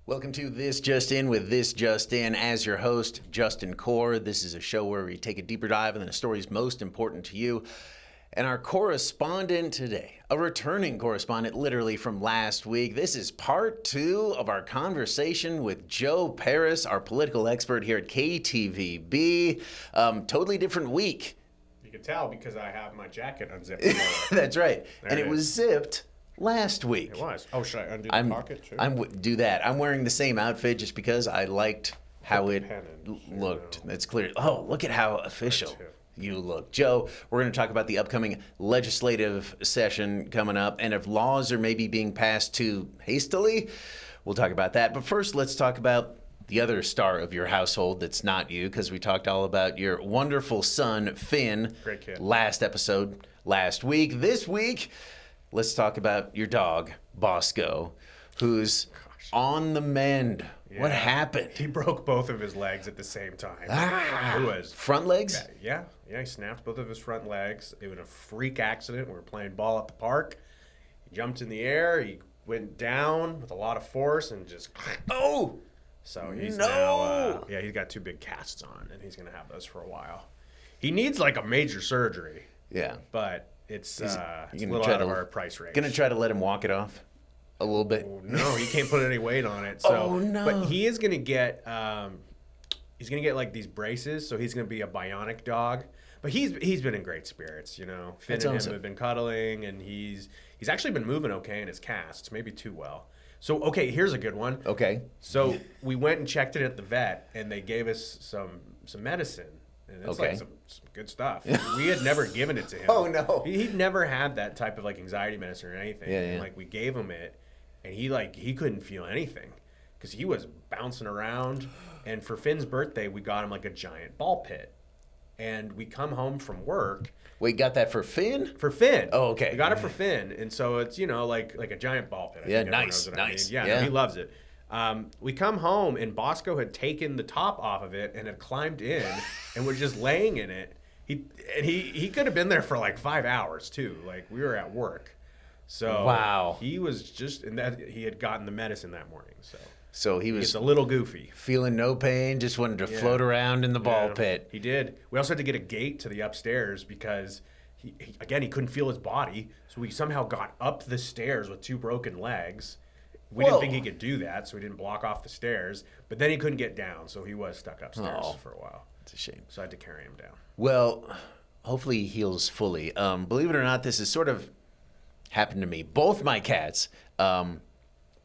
Welcome to This Just In with This Just In. As your host, Justin Core. This is a show where we take a deeper dive into the stories most important to you. And our correspondent today, a returning correspondent literally from last week. This is part 2 of our conversation with Joe Parris, our political expert here at KTVB. Totally different week. You can tell because I have my jacket unzipped. That's right. There And it it was is. zipped last week. It was. Oh, should I undo the pocket? Sure. Do that. I'm wearing the same outfit just because I liked how it looked. No. It's clear. Oh, look at how official too. you look. Joe, we're going to talk about the upcoming legislative session coming up, and if laws are maybe being passed too hastily, we'll talk about that. But first, let's talk about the other star of your household that's not you, because we talked all about your wonderful son, Finn, Great kid. last episode last week. This week, let's talk about your dog, Bosco, who's on the mend. Yeah. What happened? He broke both of his legs at the same time. It was Front legs? Yeah. He snapped both of his front legs. It was a freak accident. We were playing ball at the park. He jumped in the air. He went down with a lot of force and just. Oh! So he's No! now. He's got 2 big casts on, and he's gonna have those for a while. He needs like a major surgery, Yeah. but it's a gonna little try out of to- our price range. Gonna try to let him walk it off a little bit. Oh, no, he can't put any weight on it. So, Oh, no. But he is gonna get like these braces, so he's gonna be a bionic dog. But he's been in great spirits, you know. Finn That's and awesome. him have been cuddling, and he's actually been moving okay in his casts, maybe too well. So okay, here's a good one. Okay. So we went and checked it at the vet, and they gave us some medicine, and it's Okay. like some good stuff. We had never given it to him. Oh, no. He'd never had that type of like anxiety medicine or anything. Yeah, And yeah. like we gave him it, and he couldn't feel anything because he was bouncing around. And for Finn's birthday, we got him like a giant ball pit, and we come home from work. Wait, got that for Finn? For Finn. Oh, okay. We got it for Finn, and so it's like a giant ball pit. I Yeah, think everyone nice, knows what I nice. mean. Yeah, Yeah. no, he loves it. We come home, and Bosco had taken the top off of it and had climbed in and was just laying in it. He could have been there for like 5 hours too. Like we were at work, so Wow. he was just and that he had gotten the medicine that morning, So he it's was a little goofy. feeling no pain, just wanted to float around in the ball Yeah, pit. He did. We also had to get a gate to the upstairs because he couldn't feel his body. So we somehow got up the stairs with 2 broken legs. We Whoa. didn't think he could do that, so we didn't block off the stairs. But then he couldn't get down, so he was stuck upstairs Oh. for a while. It's a shame. So I had to carry him down. Well, hopefully he heals fully. Believe it or not, this has sort of happened to me. Both my cats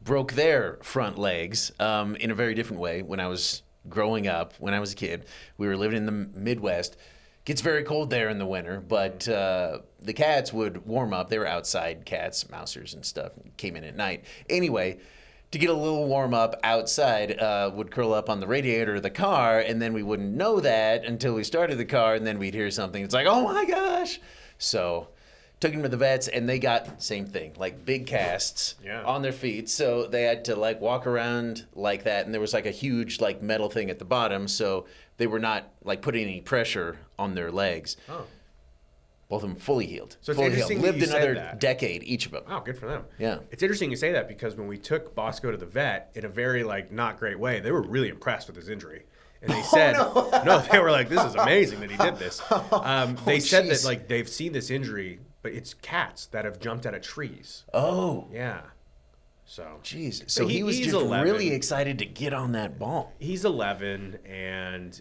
broke their front legs in a very different way when I was growing up. When I was a kid, we were living in the Midwest. Gets very cold there in the winter, but the cats would warm up. They were outside cats, mousers and stuff. Came in at night. Anyway, to get a little warm up outside, would curl up on the radiator of the car, and then we wouldn't know that until we started the car, and then we'd hear something. It's like, oh my gosh! So took them to the vets, and they got same thing, like big casts on their feet. So they had to like walk around like that, and there was like a huge like metal thing at the bottom, so they were not like putting any pressure on their legs. Oh. Both of them fully healed. So it's fully interesting healed. that Lived you said another that. decade, each of them. Oh, good for them. Yeah. It's interesting you say that because when we took Bosco to the vet in a very like not great way, they were really impressed with his injury. And they said, no, they were like, this is amazing that he did this. They said that jeez. like they've seen this injury, but it's cats that have jumped out of trees. Oh, Yeah. So jeez. So he- he was he's just 11. really excited to get on that ball. he's 11 and,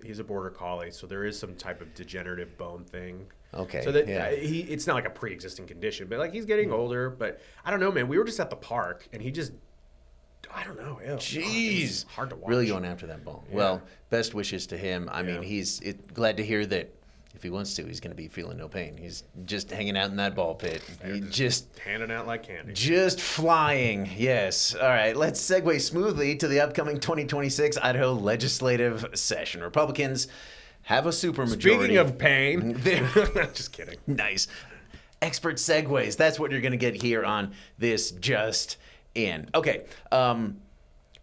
he's a border collie. So there is some type of degenerative bone thing. Okay, So that yeah. it's not like a pre-existing condition, but like he's getting older. But I don't know, man. We were just at the park and he just, I don't know. Ew. Jeez. It's hard to watch. Really going after that ball. Yeah. Well, best wishes to him. I mean, Yeah. he's glad to hear that if he wants to, he's going to be feeling no pain. He's just hanging out in that ball pit. He just handing out like candy. Just flying, yes. All right, let's segue smoothly to the upcoming 2026 Idaho legislative session. Republicans have a supermajority. Speaking of pain, They're- just kidding. Nice. Expert segues. That's what you're going to get here on this Just In. Okay.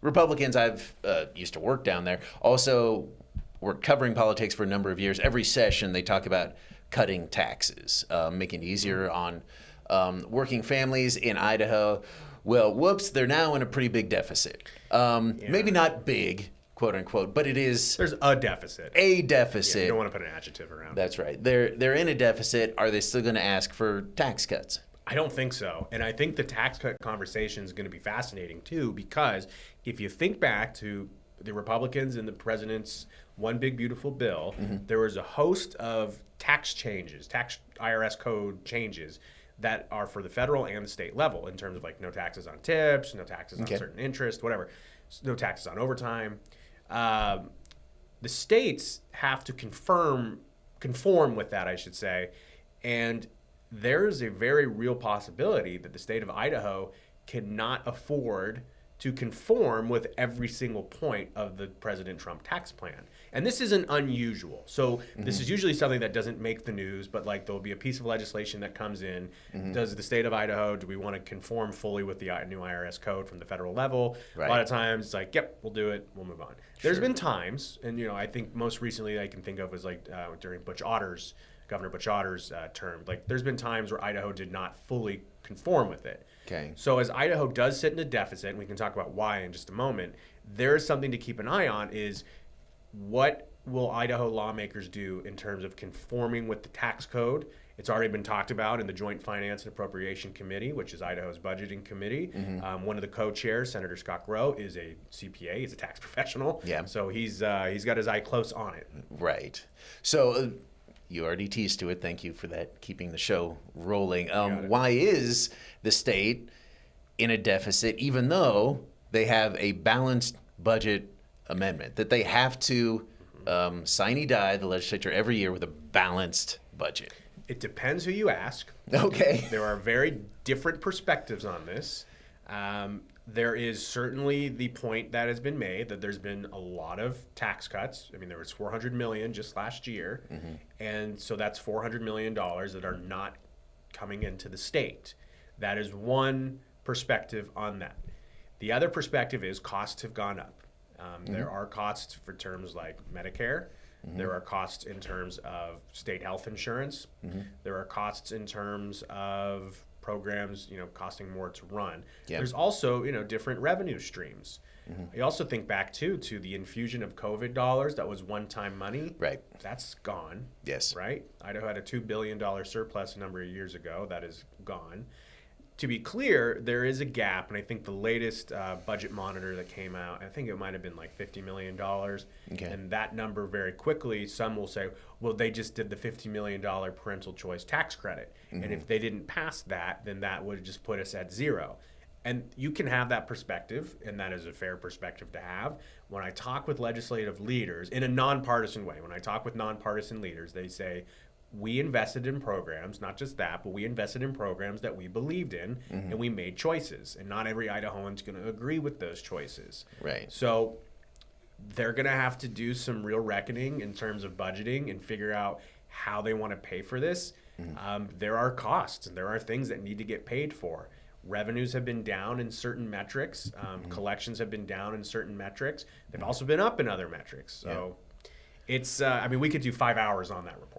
Republicans, I've used to work down there. Also, we're covering politics for a number of years. Every session, they talk about cutting taxes, making it easier on working families in Idaho. Well, whoops, they're now in a pretty big deficit. Maybe not big, quote unquote, but it is There's a deficit. a deficit. Yeah, you don't want to put an adjective around it. That's right. They're in a deficit. Are they still going to ask for tax cuts? I don't think so. And I think the tax cut conversation is going to be fascinating too, because if you think back to the Republicans and the president's One Big Beautiful Bill, there was a host of tax changes, tax IRS code changes that are for the federal and the state level in terms of like no taxes on tips, no taxes on certain interest, whatever, no taxes on overtime. The states have to conform with that, I should say, and there's a very real possibility that the state of Idaho cannot afford to conform with every single point of the President Trump tax plan. And this isn't unusual. So this is usually something that doesn't make the news, but like there'll be a piece of legislation that comes in. Does the state of Idaho, do we want to conform fully with the new IRS code from the federal level? Right. A lot of times it's like, yep, we'll do it, we'll move on. There's been times, and I think most recently I can think of was like during Governor Butch Otter's term. Like there's been times where Idaho did not fully conform with it. Okay. So as Idaho does sit in a deficit, and we can talk about why in just a moment, there's something to keep an eye on is what will Idaho lawmakers do in terms of conforming with the tax code? It's already been talked about in the Joint Finance and Appropriation Committee, which is Idaho's budgeting committee. One of the co-chairs, Senator Scott Grow, is a CPA. He's a tax professional. Yeah. So he's got his eye close on it. Right. So you already teased to it. Thank you for that, keeping the show rolling. Why is the state in a deficit, even though they have a balanced budget amendment that they have to sine die the legislature every year with a balanced budget? It depends who you ask. Okay. There are very different perspectives on this. There is certainly the point that has been made that there's been a lot of tax cuts. I mean, there was $400 million just last year, and so that's $400 million that are not coming into the state. That is one perspective on that. The other perspective is costs have gone up. There are costs for terms like Medicare. There are costs in terms of state health insurance. There are costs in terms of programs, costing more to run. Yeah. There's also, different revenue streams. I also think back to the infusion of COVID dollars. That was one-time money. Right. That's gone. Yes. Right? Idaho had a $2 billion surplus a number of years ago. That is gone. To be clear, there is a gap, and I think the latest budget monitor that came out, I think it might have been like $50 million. Okay. And that number very quickly, some will say, well, they just did the $50 million parental choice tax credit. And if they didn't pass that, then that would just put us at zero. And you can have that perspective, and that is a fair perspective to have. When I talk with legislative leaders, in a nonpartisan way, when I talk with nonpartisan leaders, they say, we invested in programs, not just that, but we invested in programs that we believed in, and we made choices. And not every Idahoan's going to agree with those choices. Right. So they're going to have to do some real reckoning in terms of budgeting and figure out how they want to pay for this. There are costs, and there are things that need to get paid for. Revenues have been down in certain metrics. Collections have been down in certain metrics. They've also been up in other metrics. So it's, we could do 5 hours on that report.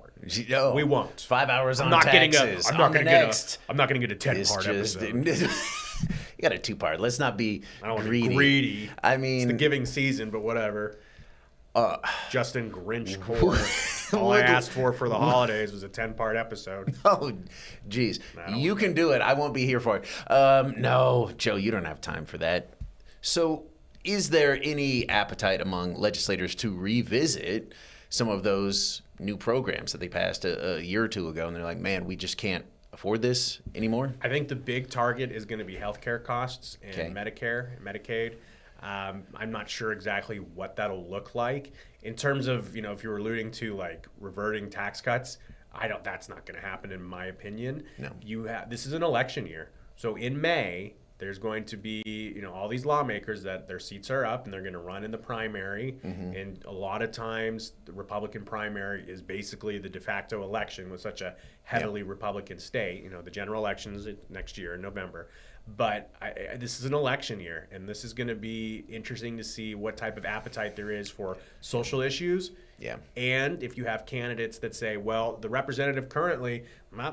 No, we won't. 5 hours on I'm not taxes. I'm not going to get a 10-part episode. You got a 2-part. Let's not be I don't want to greedy. be greedy. I mean, it's the giving season, but whatever. JustIN Grinch core. All I asked for the holidays was a 10-part episode. Oh, geez. You can do it. I won't be here for it. No, Joe, you don't have time for that. So is there any appetite among legislators to revisit some of those new programs that they passed a year or two ago, and they're like, man, we just can't afford this anymore? I think the big target is going to be healthcare costs and Medicare and Medicaid. I'm not sure exactly what that'll look like in terms of, if you're alluding to like reverting tax cuts. That's not going to happen in my opinion. No. This is an election year. So in May, there's going to be, all these lawmakers that their seats are up and they're going to run in the primary. And a lot of times the Republican primary is basically the de facto election with such a heavily Republican state. The general election is next year in November. But this is an election year, and this is going to be interesting to see what type of appetite there is for social issues Yeah. And if you have candidates that say, well, the representative currently,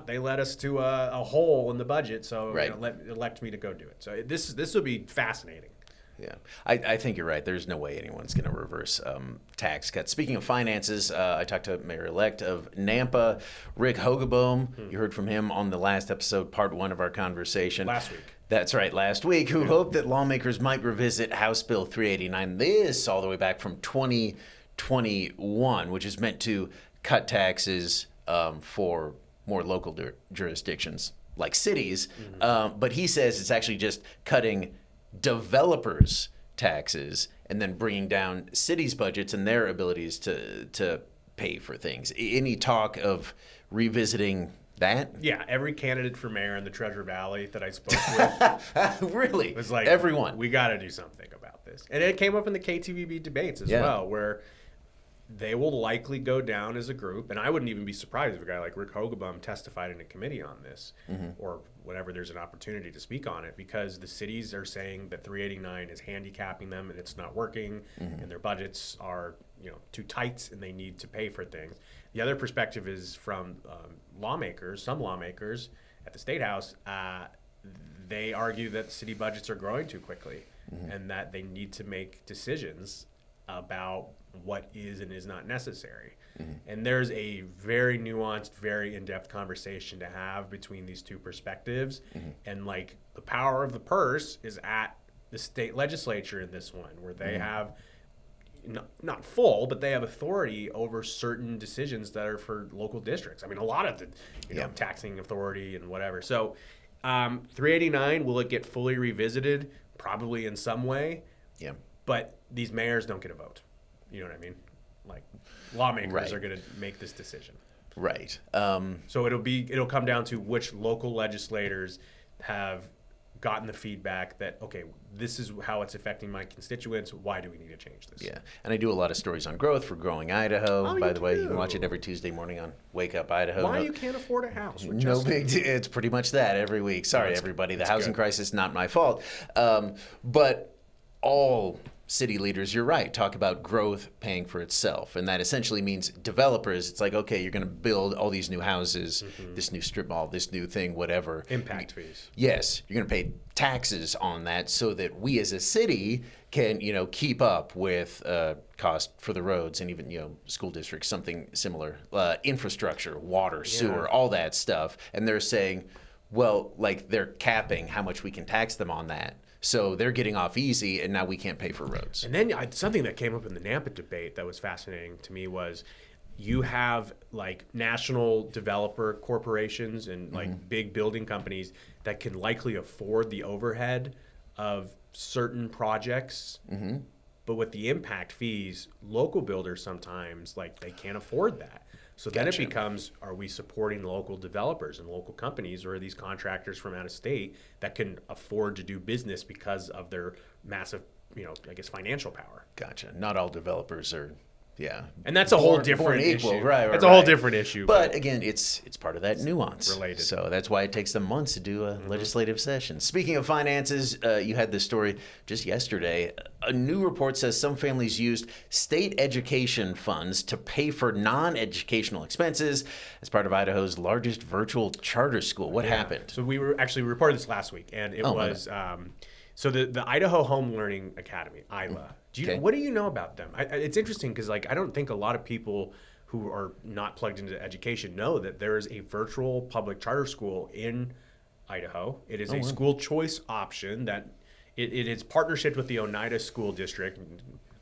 they led us to a hole in the budget, so Right. elect me to go do it. So this will be fascinating. Yeah, I think you're right. There's no way anyone's going to reverse tax cuts. Speaking of finances, I talked to Mayor-elect of Nampa, Rick Hogeboom. You heard from him on the last episode, part 1 of our conversation. Last week. That's right, last week, who hoped that lawmakers might revisit House Bill 389. This all the way back from 2021, which is meant to cut taxes for more local jurisdictions like cities. But he says it's actually just cutting developers' taxes and then bringing down cities' budgets and their abilities to pay for things. Any talk of revisiting that? Yeah, every candidate for mayor in the Treasure Valley that I spoke with Really? was like, everyone. We got to do something about this. And it came up in the KTVB debates as well, where they will likely go down as a group. And I wouldn't even be surprised if a guy like Rick Hogeboom testified in a committee on this or whenever there's an opportunity to speak on it, because the cities are saying that 389 is handicapping them and it's not working and their budgets are too tight and they need to pay for things. The other perspective is from some lawmakers at the State House. They argue that city budgets are growing too quickly and that they need to make decisions about what is and is not necessary. And there's a very nuanced, very in-depth conversation to have between these two perspectives. And like the power of the purse is at the state legislature in this one, where they have not full, but they have authority over certain decisions that are for local districts. I mean, a lot of the taxing authority and whatever. So 389, will it get fully revisited? Probably in some way. Yeah. But these mayors don't get a vote. You know what I mean? Like lawmakers are going to make this decision. Right. So it'll come down to which local legislators have gotten the feedback that, okay, this is how it's affecting my constituents. Why do we need to change this? Yeah. And I do a lot of stories on growth for Growing Idaho. Oh, by the way, you can watch it every Tuesday morning on Wake Up Idaho. Why you can't afford a house? With no big deal. It's pretty much that every week. Sorry, everybody. The housing crisis, not my fault. But all city leaders, you're right, talk about growth paying for itself. And that essentially means developers, it's like, okay, you're going to build all these new houses, this new strip mall, this new thing, whatever. Impact fees. Yes, you're going to pay taxes on that so that we as a city can, keep up with cost for the roads and even, school districts, something similar, infrastructure, water, sewer, all that stuff. And they're saying, well, like they're capping how much we can tax them on that. So they're getting off easy, and now we can't pay for roads. And then something that came up in the Nampa debate that was fascinating to me was you have like national developer corporations and like big building companies that can likely afford the overhead of certain projects. But with the impact fees, local builders sometimes they can't afford that. So then it becomes, are we supporting local developers and local companies, or are these contractors from out of state that can afford to do business because of their massive, financial power? Gotcha. Not all developers are, And that's a whole different issue. Right. It's a whole different issue. But again, it's part of that nuance. Related. So that's why it takes them months to do a legislative session. Speaking of finances, you had this story just yesterday. A new report says some families used state education funds to pay for non-educational expenses as part of Idaho's largest virtual charter school. What happened? So we reported this last week, and it was so the Idaho Home Learning Academy, ILA. What do you know about them? It's interesting because I don't think a lot of people who are not plugged into education know that there is a virtual public charter school in Idaho. It is a school choice option that it is partnership with the Oneida School District,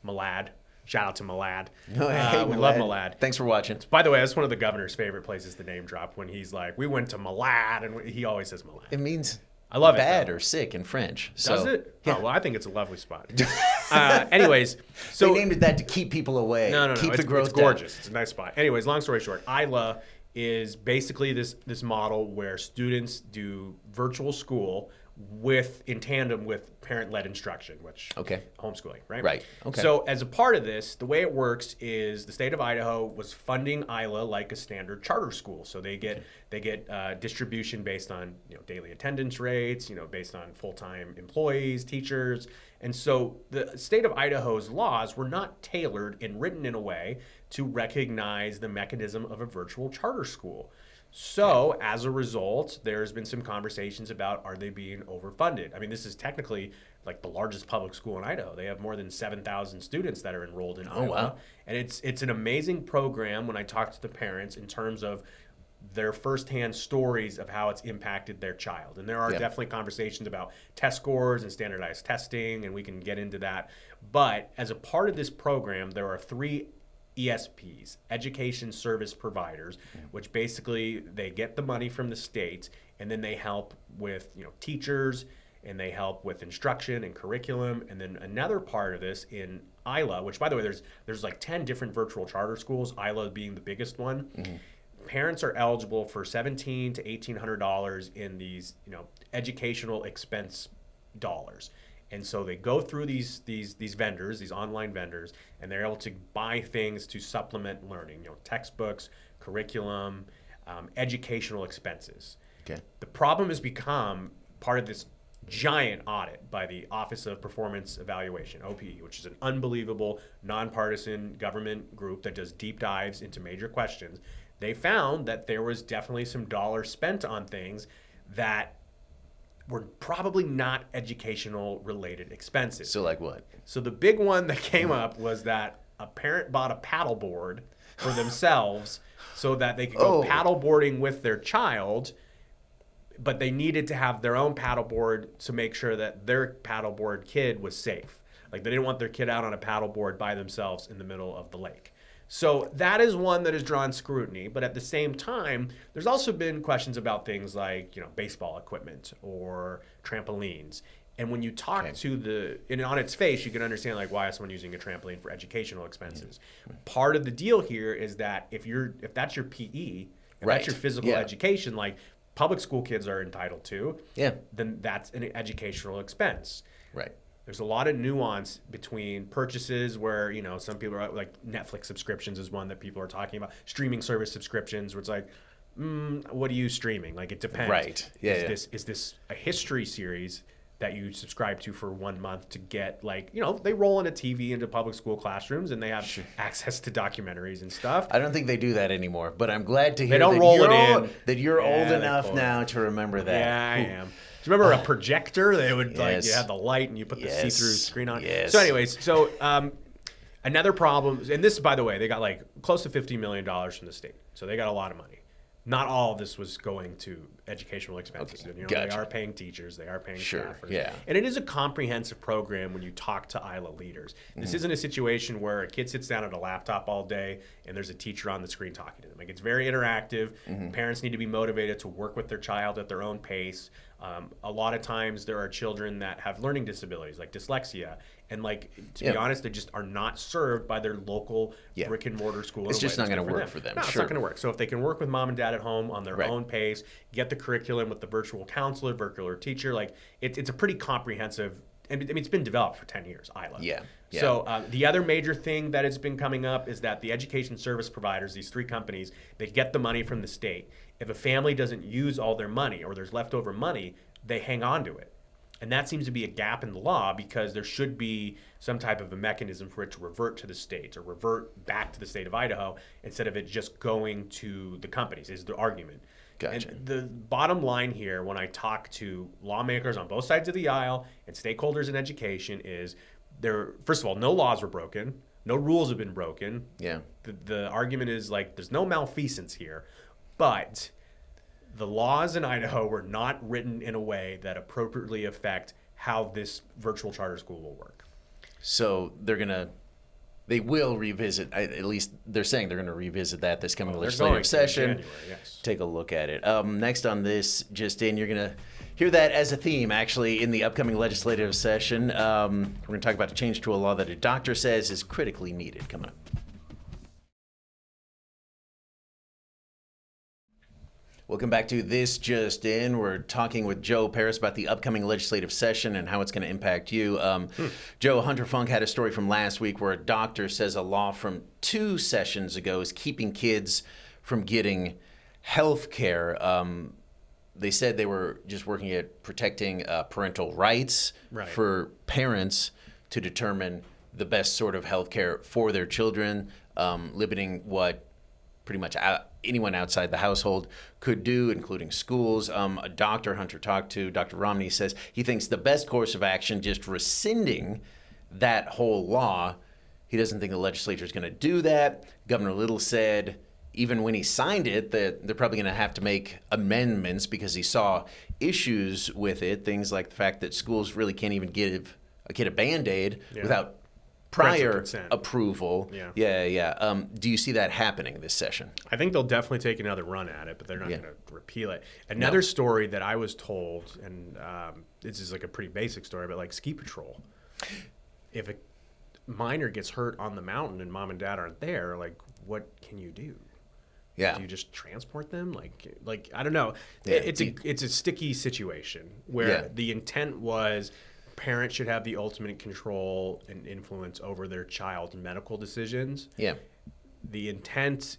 Malad. Shout out to Malad. Hey, we love Malad. Thanks for watching. By the way, that's one of the governor's favorite places to name drop when he's like, we went to Malad, and he always says Malad. It means I love bad it, or sick in French. Does it? Yeah. Oh, well, I think it's a lovely spot. Anyways, so they named it that to keep people away. No. Keep the growth it's gorgeous. Down. It's a nice spot. Anyways, long story short, ILA is basically this model where students do virtual school in tandem with parent-led instruction, which homeschooling, right? Right. Okay. So as a part of this, the way it works is the state of Idaho was funding Isla like a standard charter school. So they get distribution based on daily attendance rates, based on full-time employees, teachers, and so the state of Idaho's laws were not tailored and written in a way to recognize the mechanism of a virtual charter school. So as a result, there's been some conversations about, are they being overfunded? I mean, this is technically like the largest public school in Idaho. They have more than 7,000 students that are enrolled in Iowa. Wow. And it's an amazing program when I talk to the parents in terms of their firsthand stories of how it's impacted their child. And there are definitely conversations about test scores and standardized testing, and we can get into that. But as a part of this program, there are 3 ESPs, education service providers, which basically they get the money from the state, and then they help with teachers, and they help with instruction and curriculum. And then another part of this in Isla, which by the way, there's like 10 different virtual charter schools, Isla being the biggest one. Parents are eligible for $1,700 to $1,800 in these educational expense dollars. And so they go through these vendors, these online vendors, and they're able to buy things to supplement learning, textbooks, curriculum, educational expenses. Okay. The problem has become part of this giant audit by the Office of Performance Evaluation, OPE, which is an unbelievable nonpartisan government group that does deep dives into major questions. They found that there was definitely some dollars spent on things that were probably not educational related expenses. So like what? So the big one that came up was that a parent bought a paddleboard for themselves so that they could go paddleboarding with their child, but they needed to have their own paddleboard to make sure that their paddleboard kid was safe. Like they didn't want their kid out on a paddleboard by themselves in the middle of the lake. So that is one that has drawn scrutiny, but at the same time, there's also been questions about things like, baseball equipment or trampolines. And when you talk to on its face, you can understand like why is someone using a trampoline for educational expenses. Part of the deal here is that if that's your PE, if that's your physical education, like public school kids are entitled to, then that's an educational expense. Right. There's a lot of nuance between purchases where, some people are like Netflix subscriptions is one that people are talking about. Streaming service subscriptions where it's like, what are you streaming? Like it depends. Right. Yeah. Is this a history series that you subscribe to for 1 month to get like, they roll in a TV into public school classrooms and they have access to documentaries and stuff. I don't think they do that anymore, but I'm glad to hear that you're old enough now to remember that. Yeah, I am. Do you remember a projector? They would like you had the light and you put the see-through screen on. Yes. So, anyways, another problem, and this, by the way, they got like close to $50 million from the state, so they got a lot of money. Not all of this was going to educational expenses. Okay. They are paying teachers, they are paying staffers. Yeah. And it is a comprehensive program when you talk to Isla leaders. This isn't a situation where a kid sits down at a laptop all day and there's a teacher on the screen talking to them. Like it's very interactive. Parents need to be motivated to work with their child at their own pace. A lot of times there are children that have learning disabilities like dyslexia. And to be honest, they just are not served by their local brick and mortar school. It's just not going to work for them. No, it's not going to work. So if they can work with mom and dad at home on their own pace, get the curriculum with the virtual counselor, virtual teacher, it's a pretty comprehensive, and it's been developed for 10 years, Isla. Yeah. So the other major thing that has been coming up is that the education service providers, these 3 companies, they get the money from the state. If a family doesn't use all their money or there's leftover money, they hang on to it. And that seems to be a gap in the law because there should be some type of a mechanism for it to revert to the state or revert back to the state of Idaho instead of it just going to the companies, is the argument. Gotcha. And the bottom line here, when I talk to lawmakers on both sides of the aisle and stakeholders in education, is first of all, no laws were broken, no rules have been broken. Yeah. The argument is there's no malfeasance here, but the laws in Idaho were not written in a way that appropriately affect how this virtual charter school will work. So they will revisit, at least they're saying they're going to revisit that this coming legislative session. January, yes. Take a look at it. Next on this, JustIN, you're going to hear that as a theme, actually, in the upcoming legislative session. We're going to talk about a change to a law that a doctor says is critically needed. Coming up. Welcome back to This Just In. We're talking with Joe Parris about the upcoming legislative session and how it's going to impact you. Joe, Hunter Funk had a story from last week where a doctor says a law from 2 sessions ago is keeping kids from getting health care. They said they were just working at protecting parental rights for parents to determine the best sort of health care for their children, limiting what pretty much anyone outside the household could do, including schools. A doctor Hunter talked to, Dr. Romney, says he thinks the best course of action, just rescinding that whole law. He doesn't think the legislature is going to do that. Governor Little said even when he signed it that they're probably going to have to make amendments because he saw issues with it, things like the fact that schools really can't even give a kid a Band-Aid without prior approval. Yeah. Do you see that happening this session? I think they'll definitely take another run at it, but they're not going to repeal it. Another story that I was told, and this is like a pretty basic story, but like ski patrol. If a minor gets hurt on the mountain and mom and dad aren't there, like what can you do? Yeah. Do you just transport them? Like I don't know. Yeah. It's a sticky situation where the intent was parents should have the ultimate control and influence over their child's medical decisions. Yeah. The intent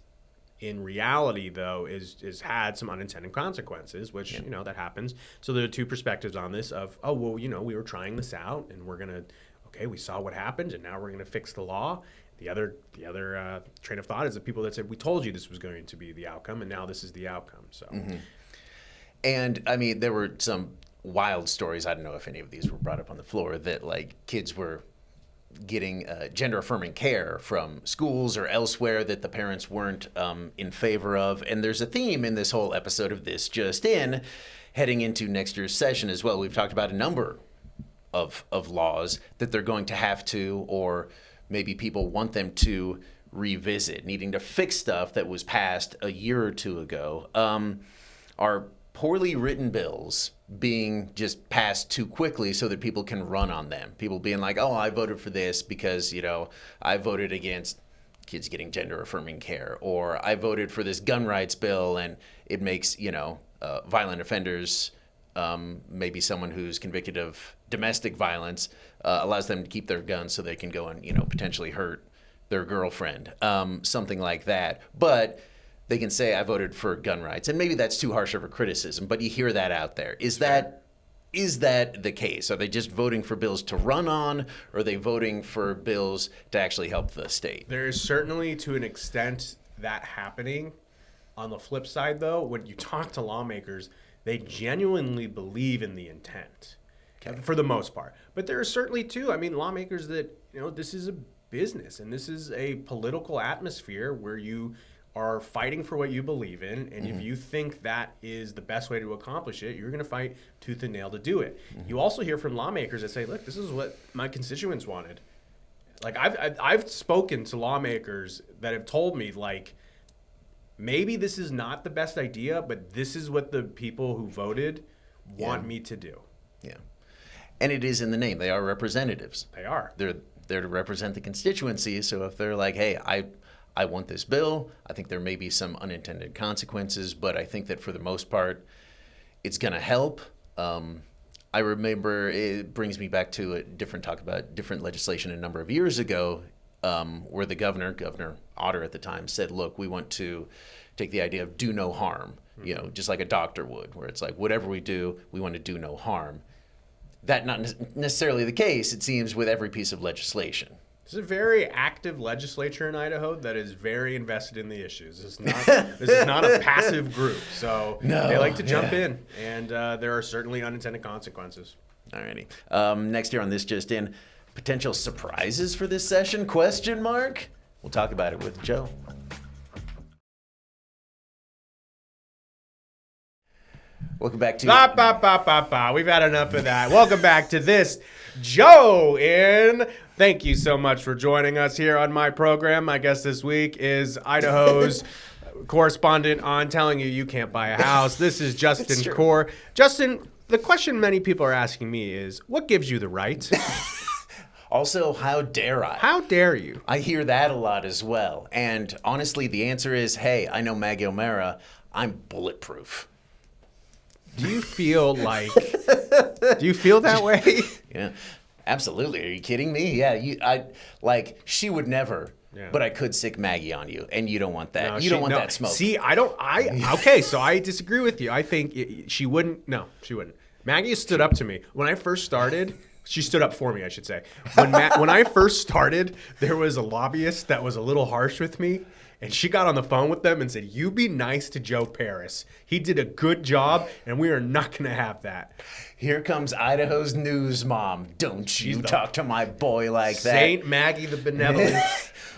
in reality, though, is had some unintended consequences, which, that happens. So there are 2 perspectives on this of, we were trying this out and we saw what happened and now we're going to fix the law. The other train of thought is the people that said, we told you this was going to be the outcome and now this is the outcome. So, And I mean, there were some wild stories. I don't know if any of these were brought up on the floor that like kids were getting gender affirming care from schools or elsewhere that the parents weren't in favor of. And there's a theme in this whole episode of This Just In heading into next year's session as well. We've talked about a number of laws that they're going to have to, or maybe people want them to revisit, needing to fix stuff that was passed a year or 2 ago. Are poorly written bills being just passed too quickly so that people can run on them. People being like, I voted for this because, I voted against kids getting gender affirming care, or I voted for this gun rights bill and it makes, violent offenders, maybe someone who's convicted of domestic violence, allows them to keep their guns so they can go and, potentially hurt their girlfriend, something like that. But they can say, I voted for gun rights. And maybe that's too harsh of a criticism, but you hear that out there. Is that the case? Are they just voting for bills to run on, or are they voting for bills to actually help the state? There is certainly, to an extent, that happening. On the flip side, though, when you talk to lawmakers, they genuinely believe in the intent, for the most part. But there are certainly, too, lawmakers that, this is a business, and this is a political atmosphere where you are fighting for what you believe in, and if you think that is the best way to accomplish it, you're going to fight tooth and nail to do it. You also hear from lawmakers that say, look, this is what my constituents wanted. Like, I've spoken to lawmakers that have told me, like, maybe this is not the best idea, but this is what the people who voted want me to do. Yeah. And it is in the name. They are representatives. They are. They're there to represent the constituency, so if they're like, hey, I want this bill. I think there may be some unintended consequences, but I think that for the most part, it's going to help. I remember it brings me back to a different talk about different legislation a number of years ago, where the Governor Otter at the time, said, look, we want to take the idea of do no harm, just like a doctor would, where it's like, whatever we do, we want to do no harm. That not necessarily the case, it seems, with every piece of legislation. This is a very active legislature in Idaho that is very invested in the issues. This is not a passive group. So they like to jump in, and there are certainly unintended consequences. Alrighty. Next year on This Just In, potential surprises for this session? ? We'll talk about it with Joe. Welcome back to... We've had enough of that. Welcome back to This Joe In. Thank you so much for joining us here on my program. My guest this week is Idaho's correspondent on telling you can't buy a house. This is JustIN Core. Justin, the question many people are asking me is, what gives you the right? Also, how dare I? How dare you? I hear that a lot as well. And honestly, the answer is, hey, I know Maggie O'Mara. I'm bulletproof. Do you feel that way? Yeah, absolutely. Are you kidding me? Yeah, she would never. Yeah. But I could sick Maggie on you, and you don't want that. No, You don't want that smoke. See, okay, so I disagree with you. I think she wouldn't. No, she wouldn't. Maggie stood up to me when I first started. She stood up for me, I should say. When I first started, there was a lobbyist that was a little harsh with me, and she got on the phone with them and said, "You be nice to Joe Parris. He did a good job, and we are not going to have that." Here comes Idaho's news mom. Don't you talk to my boy like that. Saint Maggie the Benevolent.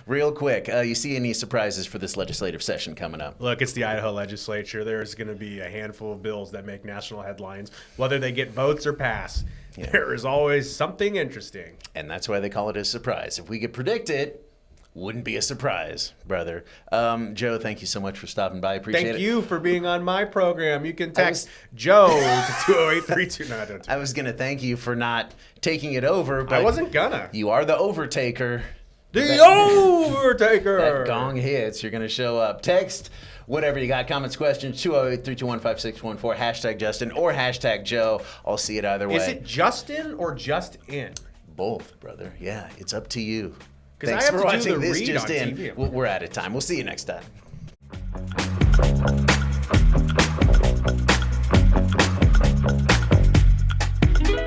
Real quick, you see any surprises for this legislative session coming up? Look, it's the Idaho legislature. There's going to be a handful of bills that make national headlines, whether they get votes or pass. Yeah. There is always something interesting. And that's why they call it a surprise. If we could predict it, wouldn't be a surprise, brother. Joe, thank you so much for stopping by. Appreciate it. Thank you for being on my program. You can text Joe to 20832. No, I don't. I was going to thank you for not taking it over, but I wasn't gonna. You are the overtaker. The overtaker. That gong hits. You're going to show up. Text whatever you got. Comments, questions, 208-321-5614. Hashtag Justin or hashtag Joe. I'll see it either way. Is it JustIN or JustIN? Both, brother. Yeah, it's up to you. Because I Thanks have for to watching do the this read Just on In. TV. We're out of time. We'll see you next time.